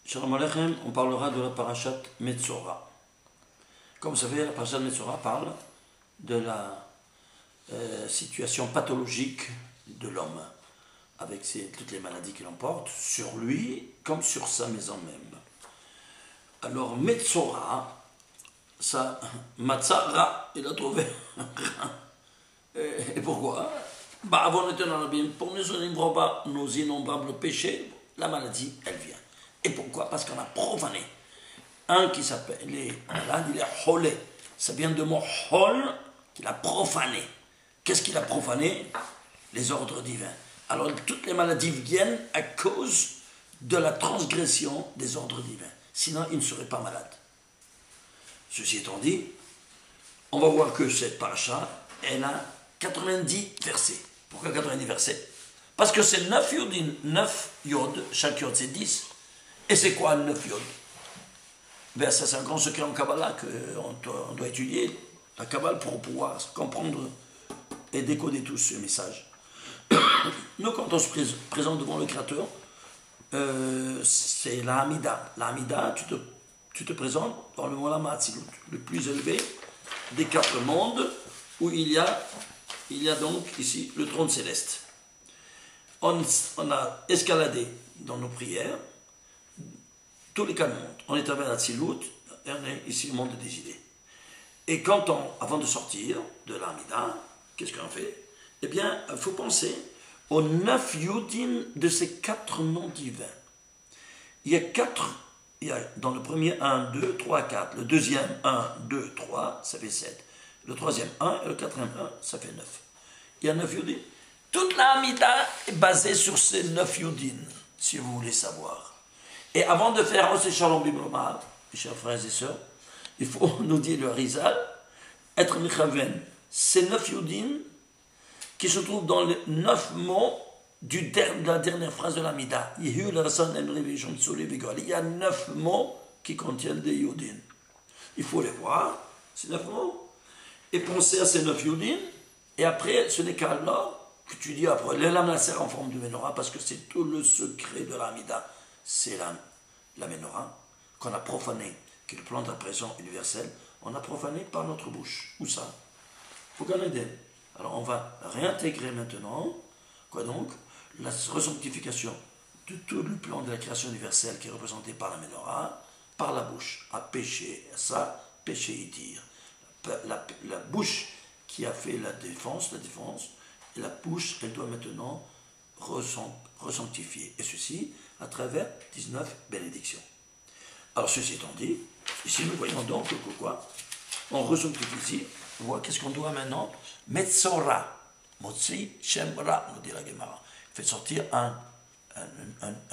Shalom Aleichem, on parlera de la parashat Metzora. Comme vous savez, la parashat Metzora parle de la situation pathologique de l'homme, avec toutes les maladies qu'il emporte, sur lui comme sur sa maison même. Alors Metzora, ça, Matzara, il a trouvé. Et pourquoi? Pour nos innombrables péchés, la maladie, elle vient. Et pourquoi? Parce qu'on a profané. Un qui s'appelle, il est malade, il est holé. Ça vient de mot hol, qu'il a profané. Qu'est-ce qu'il a profané? Les ordres divins. Alors toutes les maladies viennent à cause de la transgression des ordres divins. Sinon, il ne serait pas malade. Ceci étant dit, on va voir que cette paracha, elle a 90 versets. Pourquoi 90 versets? Parce que c'est 9 yodin, 9 yod, chaque yod c'est 10. Et c'est quoi 9 yod? Ben, ça c'est un grand secret en Kabbalah qu'on doit étudier, la Kabbalah, pour pouvoir comprendre et décoder tous ces messages. Nous, quand on se présente devant le Créateur, c'est la Hamida. La Hamida, tu te présentes dans le Molam Hatzilut, le plus élevé des 4 mondes, où il y a donc ici le trône céleste. On a escaladé dans nos prières tous les 4 mondes. On est avec Hatzilut, et on est ici au monde des idées. Et avant de sortir de l'Amida, qu'est-ce qu'on fait? Eh bien, il faut penser aux 9 yudin de ces 4 noms divins. Il y a dans le premier 1, 2, 3, 4. Le deuxième 1, 2, 3, ça fait 7. Le troisième 1 et le quatrième 1, ça fait 9. Il y a 9 yudin. Toute la Hamida est basée sur ces 9 yudin, si vous voulez savoir. Et avant de faire Ose Shalom Bibloma, mes chers frères et sœurs, il faut nous dire le Harizal, être Mechaven, ces 9 yudin qui se trouvent dans les 9 mots de la dernière phrase de l'Amida. Il y a 9 mots qui contiennent des yudin. Il faut les voir, ces 9 mots, et penser à ces 9 yudin, et après, ce n'est qu'Allah que tu dis après, l'élam la serre en forme de menorah, parce que c'est tout le secret de l'Amida. C'est la menorah qu'on a profané, qui est le plan d'impression universel, on a profané par notre bouche. Où ça? Faut qu'on aide. Alors on va réintégrer maintenant, quoi donc? La resanctification de tout le plan de la création universelle qui est représenté par la menorah, par la bouche, à pécher, ça, pécher et dire. La bouche qui a fait la défense, et la bouche, elle doit maintenant resanctifier. Et ceci à travers 19 bénédictions. Alors ceci étant dit, ici nous voyons donc que quoi? On resanctifie ici, on voit qu'est-ce qu'on doit maintenant? Metzora, Motzi Shemra, nous dit la Gemara. Fait sortir un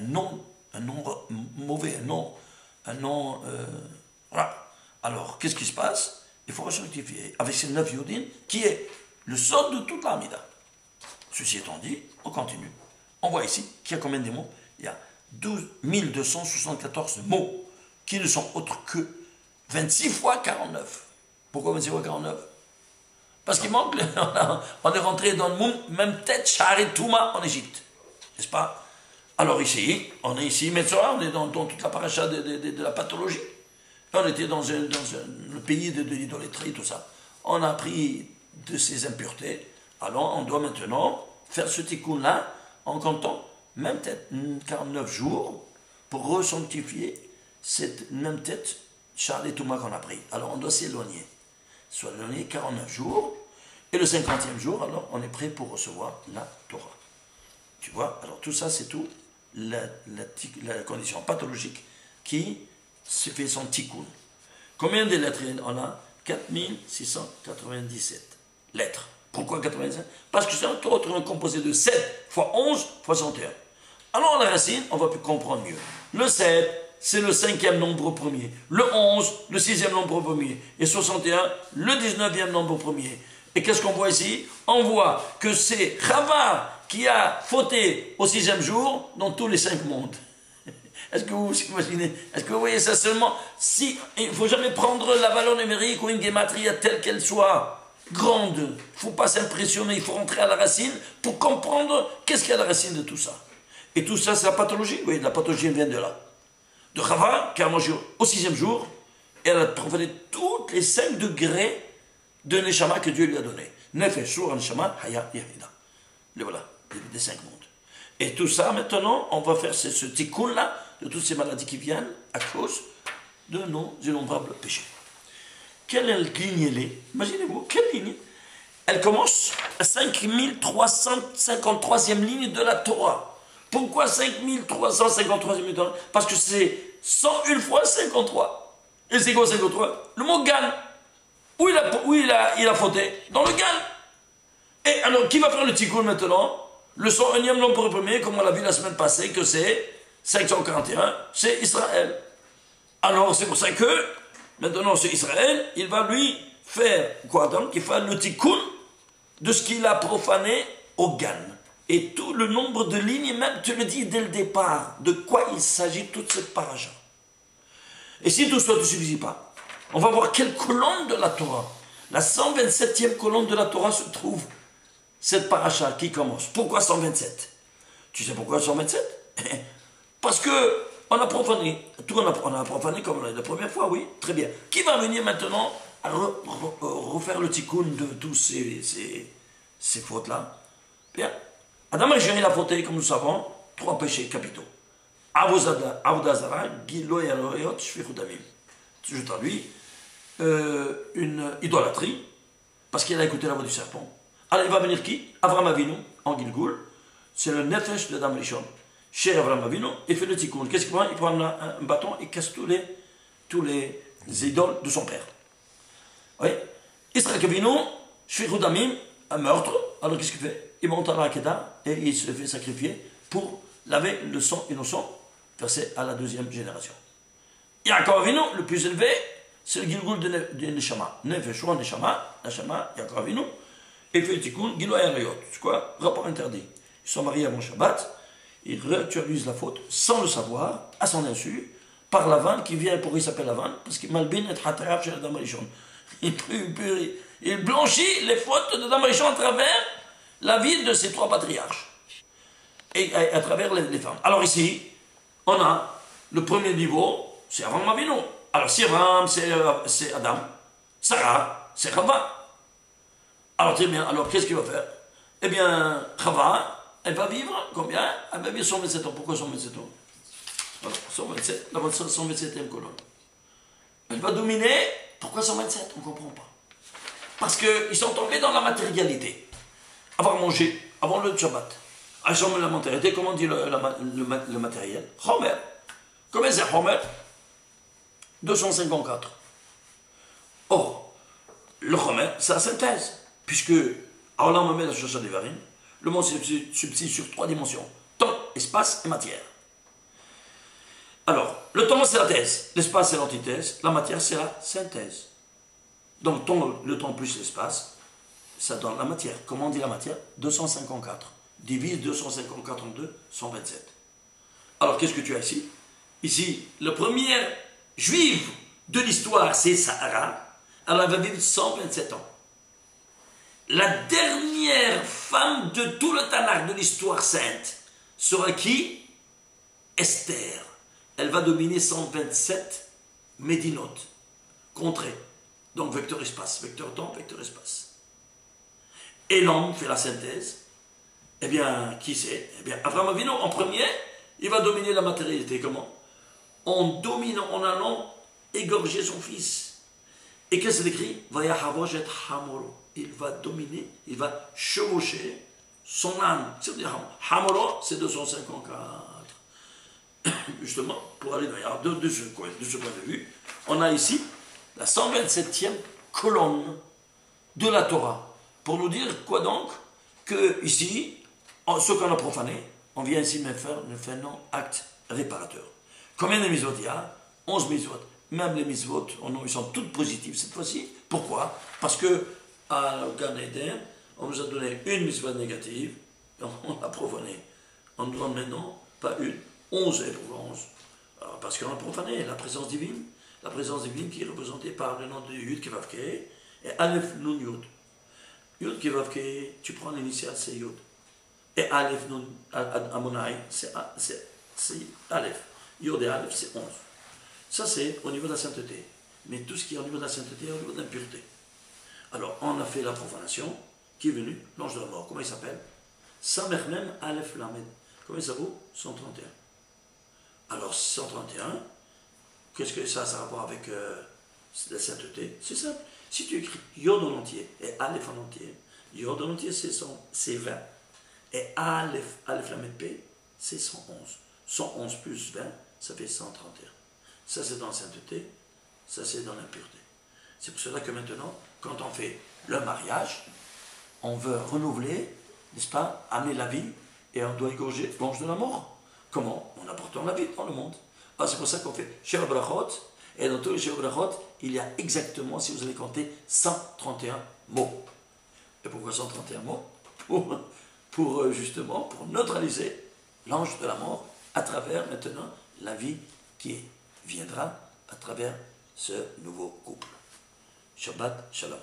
nom mauvais, un nom rap. Alors qu'est-ce qui se passe? Il faut resanctifier avec ces 9 yodin qui est le sol de toute l'Amida. Ceci étant dit, on continue. On voit ici qu'il y a combien de mots? Il y a 12 274 mots qui ne sont autres que 26 fois 49. Pourquoi 26 fois 49? Parce qu'il manque, on est rentré dans le même tête, Sha'ar et Touma en Égypte. N'est-ce pas? Alors ici, on est ici, Metzora, on est dans toute la paracha de la pathologie. On était dans le pays de l'idolâtrie, tout ça. On a pris de ces impuretés. Alors on doit maintenant faire ce tikkun-là en comptant même tête 49 jours pour resanctifier cette même tête Sha'ar et Touma qu'on a pris. Alors on doit s'éloigner. Soit éloigné 49 jours. Et le 50e jour, alors on est prêt pour recevoir la Torah. Tu vois? Alors tout ça, c'est tout la condition pathologique qui se fait son tikkun. Combien de lettres on a? 4697 lettres. Pourquoi 97? Parce que c'est un autre composé de 7 fois 11 fois 61. Alors la racine, on va plus comprendre mieux. Le 7, c'est le 5e nombre premier. Le 11, le 6e nombre premier. Et 61, le 19e nombre premier. Et qu'est-ce qu'on voit ici? On voit que c'est Chava qui a fauté au 6e jour dans tous les 5 mondes. Est-ce que vous vous imaginez? Est-ce que vous voyez ça seulement? Si, il ne faut jamais prendre la valeur numérique ou une gématria telle qu'elle soit grande. Il ne faut pas s'impressionner, il faut rentrer à la racine pour comprendre qu'est-ce qu'il y a à la racine de tout ça. Et tout ça, c'est la pathologie? Oui, la pathologie vient de là. de Chava, qui a mangé au 6e jour, et elle a profané tous les 5 degrés de Neshama que Dieu lui a donné. Nefesh, Shur, Neshama, Haya, Yahida. Le voilà, les 5 mondes. Et tout ça, maintenant, on va faire ce tikkun-là de toutes ces maladies qui viennent à cause de nos innombrables péchés. Quelle ligne elle est? Imaginez-vous, quelle ligne? Elle commence à 5353e ligne de la Torah. Pourquoi 5353e ligne de la Torah? Parce que c'est 101 fois 53. Et c'est quoi 53? Le mot gan. Où il a fauté? Dans le gan. Et alors, qui va faire le tikkun maintenant? Le 101e nombre premier, comme on l'a vu la semaine passée, que c'est 541, c'est Israël. Alors, c'est pour ça que, maintenant, c'est Israël, il va lui faire, quoi donc? Il fait le tikkun de ce qu'il a profané au gan. Et tout le nombre de lignes, même tu le dis dès le départ, de quoi il s'agit toute cette paracha. Et si tout ça ne te suffit pas, on va voir quelle colonne de la Torah. La 127e colonne de la Torah se trouve cette paracha qui commence. Pourquoi 127? Tu sais pourquoi 127? Parce que on a profané. Tout on a profané comme la première fois, oui, très bien. Qui va venir maintenant à refaire le tikkun de tous ces fautes-là? Bien. Adam et Jérémie a fauté, comme nous savons, 3 péchés capitaux. Avodah Zara, Gilo et Aloyot, Shfichut Damim. Je traduis, une idolâtrie, parce qu'il a écouté la voix du serpent. Alors il va venir qui? Avraham Avinu, en Gilgoul. C'est le Nefesh de Adam Rishon. Chez Avraham Avinu, il fait le tikkun. Qu'est-ce qu'il prend? Il prend un bâton et casse tous les idoles de son père. Oui. Israël Avinu, Shfichut Damim, un meurtre. Alors qu'est-ce qu'il fait? Il monte à la Hakeda et il se fait sacrifier pour laver le sang innocent, versé à la 2e génération. Yaakov Avinu, le plus élevé, c'est le Gilgoul de Neshama. Nefesh ou Neshama, Neshama, Yaakov Avinu, et fait le tikkun, Gilo et Arayot. C'est quoi? Rapport interdit. Ils sont mariés avant Shabbat, ils réactualisent la faute sans le savoir, à son insu, par la vanne qui vient, pour il s'appelle la vanne, parce qu'il malbin et hatarab chez Adam Rishon. Il blanchit les fautes d'Adam Rishon à travers la vie de ces 3 patriarches. Et à travers les femmes. Alors ici, on a le premier niveau, c'est Avraham Avinu. Alors si Avraham, c'est Adam, Sarah, c'est Chava. Alors très bien, alors qu'est-ce qu'il va faire? Eh bien, Chava, elle va vivre combien? Elle va vivre 127 ans. Pourquoi 127 ans? Voilà, 127, la 127e colonne. Elle va dominer. Pourquoi 127? On ne comprend pas. Parce qu'ils sont tombés dans la matérialité. Avoir mangé avant le Shabbat. Hachem la matérialité, comment on dit le matériel? Homer. Combien c'est Homer? 254. Or, le Homer, c'est la synthèse. Puisque, Allah me met la Shosha Devarim, le monde se subsiste sur 3 dimensions: temps, espace et matière. Alors, le temps c'est la thèse, l'espace c'est l'antithèse, la matière c'est la synthèse. Donc, le temps plus l'espace, ça donne la matière. Comment on dit la matière? 254. Divise 254 en 2, 127. Alors, qu'est-ce que tu as ici? Ici, la première juive de l'histoire, c'est Sarah. Elle va vivre 127 ans. La dernière femme de tout le Tanakh de l'histoire sainte sera qui? Esther. Elle va dominer 127 médinotes, contrées. Donc, vecteur espace, vecteur temps, vecteur espace. Et l'homme fait la synthèse. Eh bien, qui c'est? Eh bien, Avraham Avinu, en premier, il va dominer la matérialité. Comment? En dominant, en allant égorger son fils. Et qu'est-ce qu'il écrit? Il va dominer, il va chevaucher son âne. Hamoro, c'est 254. Justement, pour aller dans de ce point de vue, on a ici la 127e colonne de la Torah. Pour nous dire quoi donc? Que ici, ce qu'on a profané, on vient ici faire un acte réparateur. Combien de mitzvot il y a? 11 mitzvot. Même les mitzvot, ils sont toutes positives cette fois-ci. Pourquoi? Parce que à Gan Eden, on nous a donné une mitzvah négative, et on l'a profané. On nous donne maintenant, pas une, 11 et pour 11. Alors, parce qu'on a profané la présence divine qui est représentée par le nom de Yud Kevavke et Aleph Nun Yud. Yud Kevavke, tu prends l'initiale, c'est Yud. Et Aleph Nun Amonai, c'est Aleph. Yod et Aleph, c'est 11. Ça, c'est au niveau de la sainteté. Mais tout ce qui est au niveau de la sainteté est au niveau de l'impureté. Alors, on a fait la profanation. Qui est venu? L'ange de la mort. Comment il s'appelle? Samermem Aleph Lamed. Comment ça vaut? 131. Alors, 131, qu'est-ce que ça a rapport avec la sainteté? C'est simple. Si tu écris Yod en entier et Aleph en entier, Yod en entier, c'est 20. Et Aleph Lamed P, c'est 111. 111 plus 20, ça fait 131. Ça, c'est dans la sainteté. Ça, c'est dans l'impureté. C'est pour cela que maintenant, quand on fait le mariage, on veut renouveler, n'est-ce pas, amener la vie, et on doit égorger l'ange de la mort. Comment? En apportant la vie dans le monde. Ah, c'est pour ça qu'on fait Shir Brachot, et dans tous les Shir Brachot, il y a exactement, si vous allez compter, 131 mots. Et pourquoi 131 mots? Pour justement, pour neutraliser l'ange de la mort à travers maintenant la vie qui viendra à travers ce nouveau couple. Shabbat Shalom.